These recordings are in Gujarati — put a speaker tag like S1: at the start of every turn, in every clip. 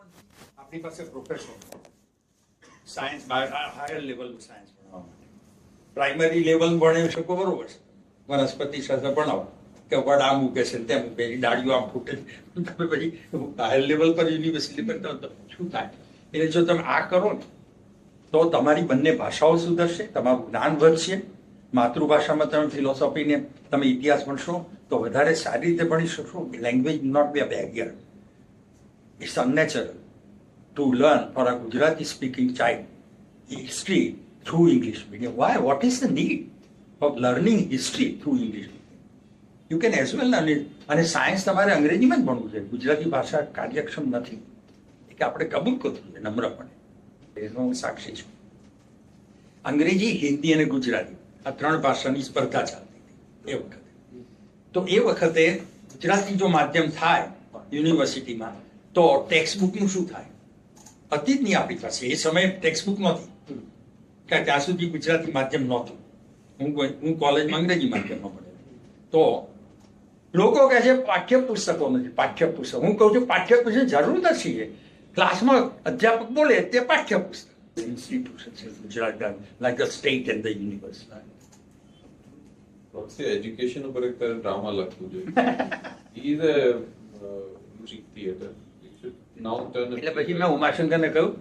S1: આપણી પાસે professor science higher level science ભણવા માટે પ્રાઇમરી લેવલ ભણી શકો બરોબર છે, વનસ્પતિ શાસ્ત્ર ભણાવો કે વડ આમ મૂકે છે તેમ મૂકે ડાળીઓ આમ ફૂટે છે, તમે પછી હાયર લેવલ પર યુનિવર્સિટી પર શું થાય? એટલે જો તમે આ કરો ને તો તમારી બંને ભાષાઓ સુધરશે, તમારું જ્ઞાન વધશે. માતૃભાષામાં તમે ફિલોસોફીને તમે ઇતિહાસ ભણશો તો વધારે સારી રીતે ભણી શકશો. Language not be a barrier, it's unnatural to learn for a Gujarati speaking child history through English medium. Why? What is the need of learning history through English medium? You can as well learn it. અને સાયન્સ તમારે અંગ્રેજીમાં જ ભણવું છે. ગુજરાતી ભાષા કાર્યક્ષમ નથી એ કે આપણે કબૂલ કરવું છે નમ્રપણે. એનો હું સાક્ષી છું. અંગ્રેજી, હિન્દી અને ગુજરાતી આ ત્રણ ભાષાની સ્પર્ધા ચાલતી હતી એ વખતે. તો એ વખતે ગુજરાતી જો માધ્યમ થાય યુનિવર્સિટીમાં તો ટેક્સ્ટ બુકનું શું થાય? હતી જ નહીં આપણી પાસે એ સમયે ટેક્સ્ટ બુક નહોતી, કારણ ત્યાં સુધી ગુજરાતી માધ્યમ નહોતું. હું કોલેજમાં અંગ્રેજી માધ્યમમાં ભણેલો. તો લોકો કહે છે પાઠ્યપુસ્તકો નથી, પાઠ્યપુસ્તક. હું કહું છું પાઠ્યપુસ્તક જરૂર નથી. ક્લાસમાં અધ્યાપક બોલે તે પાઠ્યપુસ્તક. ઇન્સ્ટિટ્યુશન છે Gujarat like the state and the university.
S2: Education ઉપર એક ડ્રામા લખવું જોઈએ. થિયેટર
S1: એટલે પછી મેં ઉમાશંકરને કહ્યું,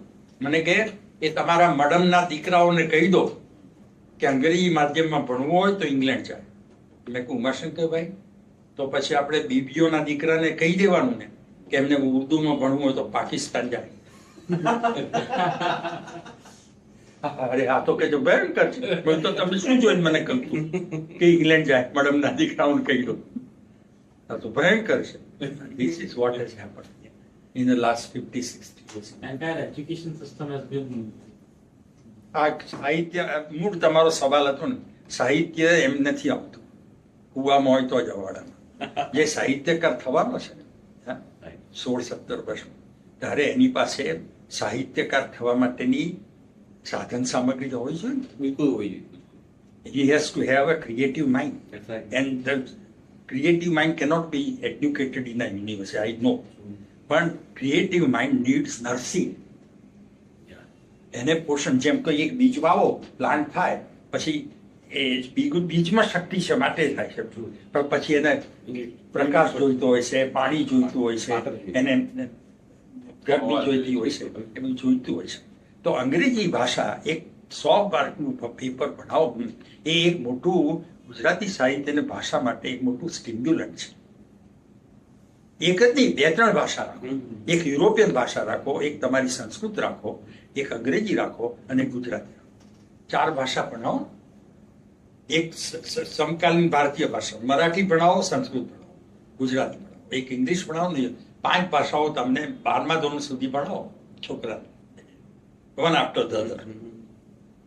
S1: મને કહે એ તમારા મડમના દીકરાઓને કહી દો કે અંગ્રેજી માધ્યમમાં ભણવું હોય તો ઇંગ્લેન્ડ જાય. મેં કહ્યું ઉમાશંકર ભાઈ તો પછી આપણે બીબીઓના દીકરાને કહી દેવાનું ને કે એમને ઉર્દુમાં ભણવું હોય તો પાકિસ્તાન જાય. અરે આ તો કે જો ભયંકર છે. તો તમે શું જોઈને મને કહ્યું કે ઇંગ્લેન્ડ જાય, મડમના દીકરાઓને કહી દો. આ તો ભયંકર છે. This is what has happened in the last 50-60 years.
S3: Entire education system has been.
S1: આ સાહિત્ય મૂળ તમારો સવાલ હતો ને, સાહિત્ય એમ નથી આવતું કુવામાં હોય તો જ અવાડામાં. જે સાહિત્યકાર થવાનો છે ને 16-17 વર્ષમાં, ત્યારે એની પાસે સાહિત્યકાર થવા માટેની સાધન સામગ્રી તો હોવી જોઈએ ને.
S2: બિલકુલ હોવી જોઈએ.
S1: He has to have a creative mind.
S2: That's right.
S1: And the creative mind cannot be educated in a university, I know. પણ ક્રિએટિવ માઇન્ડ નીડ્સ નર્સિંગ. એને પોષણ, જેમ કે એક બીજ વાવો, પ્લાન્ટ થાય, પછી એ બીજમાં શક્તિ છે માટે થાય છે, પણ પછી એને પ્રકાશ જોઈતો હોય છે, પાણી જોઈતું હોય છે, એને ગરમી જોઈતી હોય છે, એ બધું જોઈતું હોય છે. તો અંગ્રેજી ભાષા એક 100 માર્કનું પેપર ભણાવો એ એક મોટું ગુજરાતી સાહિત્ય અને ભાષા માટે એક મોટું સ્ટિમ્યુલન્ટ છે. એક જ નહીં, 2-3 ભાષા રાખો. એક યુરોપિયન ભાષા રાખો, એક તમારી સંસ્કૃત રાખો, એક અંગ્રેજી રાખો અને ગુજરાતી રાખો. 4 ભાષા ભણાવો. એક સમકાલીન ભારતીય ભાષા, મરાઠી ભણાવો, સંસ્કૃત ભણાવો, ગુજરાતી ભણાવો, એક ઇંગ્લિશ ભણાવો ને 5 ભાષાઓ તમને 12મા ધોરણ સુધી ભણાવો છોકરાને, one after the other,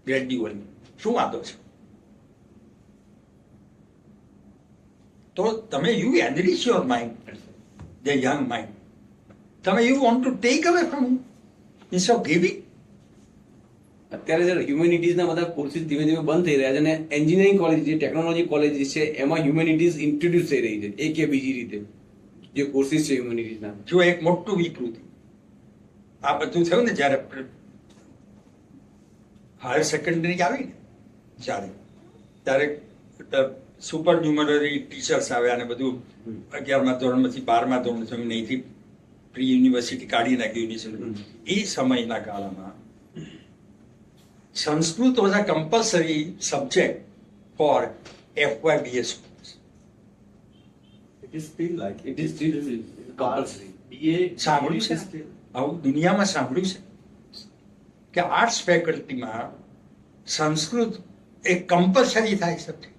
S1: gradually. શું વાંધો છે? તો તમે you enrich your mind, the young mind. તમે you want to take away from him instead of giving.
S4: અત્યારે જે હ્યુમેનિટીઝના બધા કોર્સિસ ધીમે ધીમે બંધ થઈ રહ્યા છે અને એન્જિનિયરિંગ કોલેજ, જે ટેકનોલોજી કોલેજીસ છે એમાં હ્યુમેનિટીઝ ઇન્ટ્રોડ્યુસ થઈ રહી છે એક કે બીજી રીતે, જે કોર્સિસ છે હ્યુમેનિટીઝના.
S1: જો એક મોટું વિકૃતિ આ બધું થયું ને જ્યારે હાયર સેકન્ડરી આવી ને ત્યારે સુપર ન્યુમરરી ટીચર્સ આવ્યા અને બધું 11મા ધોરણમાંથી 12મા ધોરણ સુધી અહીંથી પ્રી યુનિવર્સિટી કાઢી નાખી યુનિવર્સિટી. એ સમયના ગાળામાં Sanskrit was a compulsory subject for FYBS students.
S3: It is still like
S4: It is still compulsory.
S3: BA
S1: સાંભળ્યું છે આવું દુનિયામાં? સાંભળ્યું છે કે આર્ટ્સ ફેકલ્ટીમાં સંસ્કૃત એક કમ્પલસરી થાય સબ્જેક્ટ.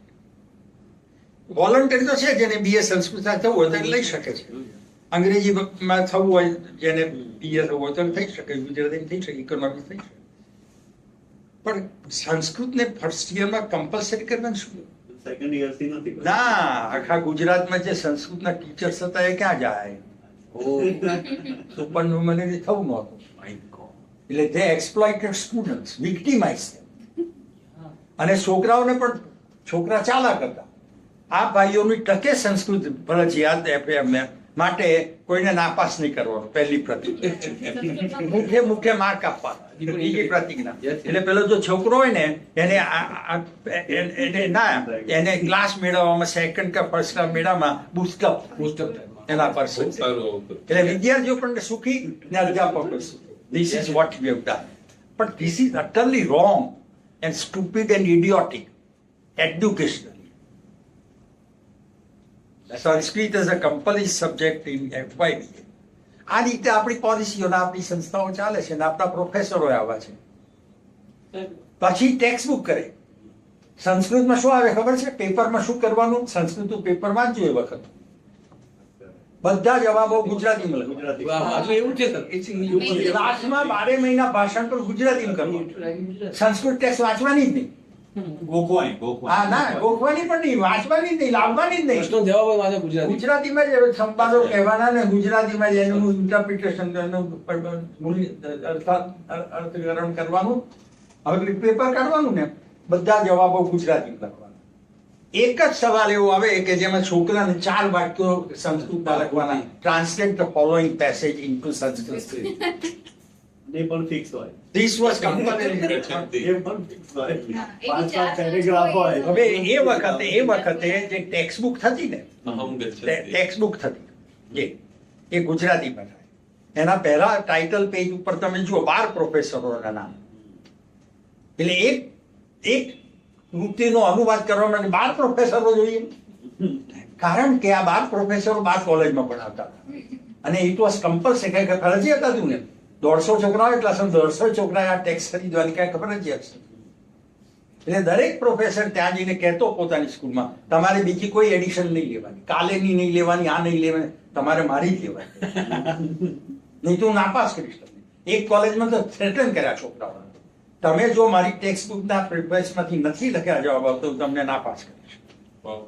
S1: વોલન્ટરી તો છે, જેને BA સંસ્કૃત થવું હોય તો લઈ શકે છે. અંગ્રેજીમાં થવું હોય જેને BA થવું હોય તો થઈ શકે, ગુજરાતી થઈ શકે, ઇકોનોમિક્સ થઈ શકે. પણ સંસ્કૃતને ફર્સ્ટ યરમાં કમ્પલસરી કરવાનું શું?
S3: second year થી નથી.
S1: ના, આખા ગુજરાતમાં જે સંસ્કૃતના ટીચર્સ હતા એ ક્યાં જાય? સુપર ન્યુમરરી થવું નહોતું. એટલે they exploited students, victimized them. અને છોકરાઓને પણ, છોકરા ચાલાક હતા. આ ભાઈઓની ટકે સંસ્કૃત ફરજિયાત માટે કોઈને નાપાસ નહીં કરવાનું, પહેલી પ્રતિજ્ઞા. મુખે માર્ક આપવાના, બીજી પ્રતિજ્ઞા. એટલે પેલો જો છોકરો હોય ને એને ક્લાસ મેળવવામાં સેકન્ડ કે ફર્સ્ટ ક્લાસ મેળવવામાં બુસ્ટ અપ એના પર
S2: બહુ સારું આવતું.
S1: એટલે વિદ્યાર્થીઓ પણ સુખી ને અધ્યાપકો સુખી. This is what we have done. But this is utterly wrong and stupid and idiotic educationally. Sanskrit is a compulsory subject in FYBA. આ રીતે આપણી પોલિસીઓ આપણી સંસ્થાઓ ચાલે છે ને આપણા પ્રોફેસરો આવ્યા છે. પછી ટેક્સ્ટ બુક કરે. સંસ્કૃતમાં શું આવે ખબર છે? પેપરમાં શું કરવાનું? સંસ્કૃતનું પેપર વાંચજો એ વખત બધા જવાબો ગુજરાતીમાં લખો.
S3: ગુજરાતી.
S4: હજુ એવું છે સર,
S1: ક્લાસમાં 12 મહિના ભાષણ પર ગુજરાતીમાં કરવાનું. સંસ્કૃત ટેક્સ્ટ વાંચવાની જ નહીં. હા ના, ગોખવાની પણ નહીં, વાંચવાની જ નહીં, લાવવાની જ નહીં.
S4: પ્રશ્નો જવાબ વાંચો ગુજરાતી.
S1: ગુજરાતીમાં જ સંવાદો કહેવાના ને ગુજરાતીમાં જ એનું ઇન્ટરપ્રિટેશન અર્થઘટન કરવાનું. હવે પેપર કાઢવાનું ને બધા જવાબો ગુજરાતીમાં લખવાના. એક જ સવાલ એવો આવે કે જેમાં છોકરાને 4 વાક્યો સંસ્કૃતમાં લખવાના. Translate the following passage into Sanskrit.
S3: એ પણ ફિક્સ હોય.
S1: This was compulsory.
S3: એ પણ ફિક્સ હોય. 5 પેરેગ્રાફ હોય.
S1: હવે એ વખતે જે ટેક્સ્ટ બુક થતી ને,
S2: અહમ ગચ્છતિ.
S1: ટેક્સ્ટ બુક થતી એ ગુજરાતીમાં થાય. એના પહેલા ટાઇટલ પેજ ઉપર તમે જુઓ 12 પ્રોફેસરોના નામ. એટલે એક કૃતિનો અનુવાદ કરવા માટે 12 પ્રોફેસરો જોઈએ. કારણ કે આ 12 પ્રોફેસરો 12 કોલેજમાં ભણાવતા હતા અને ઇટ વોઝ કમ્પલસરી, કઈ ફરજિયાત હતું ને. 150 છોકરા હોય એટલે 150 છોકરાએ આ ટેક્સ ખરીદવાની કઈ ફરજિયાત છે. એટલે દરેક પ્રોફેસર ત્યાં જઈને કહેતો પોતાની સ્કૂલમાં, તમારે બીજી કોઈ એડિશન નહીં લેવાની, કાલેની નહીં લેવાની, આ નહીં લેવાની, તમારે મારી જ લેવાની. નહીં તો હું નાપાસ કરીશ તમને. એક કોલેજમાં તો થ્રેટન કર્યા છોકરાઓ, તમે જો મારી ટેક્સ્ટ બુકના પ્રિફરન્સમાંથી નથી લખ્યા જવાબ આવતો હું તમને નાપાસ કરીશ.
S2: વાહ.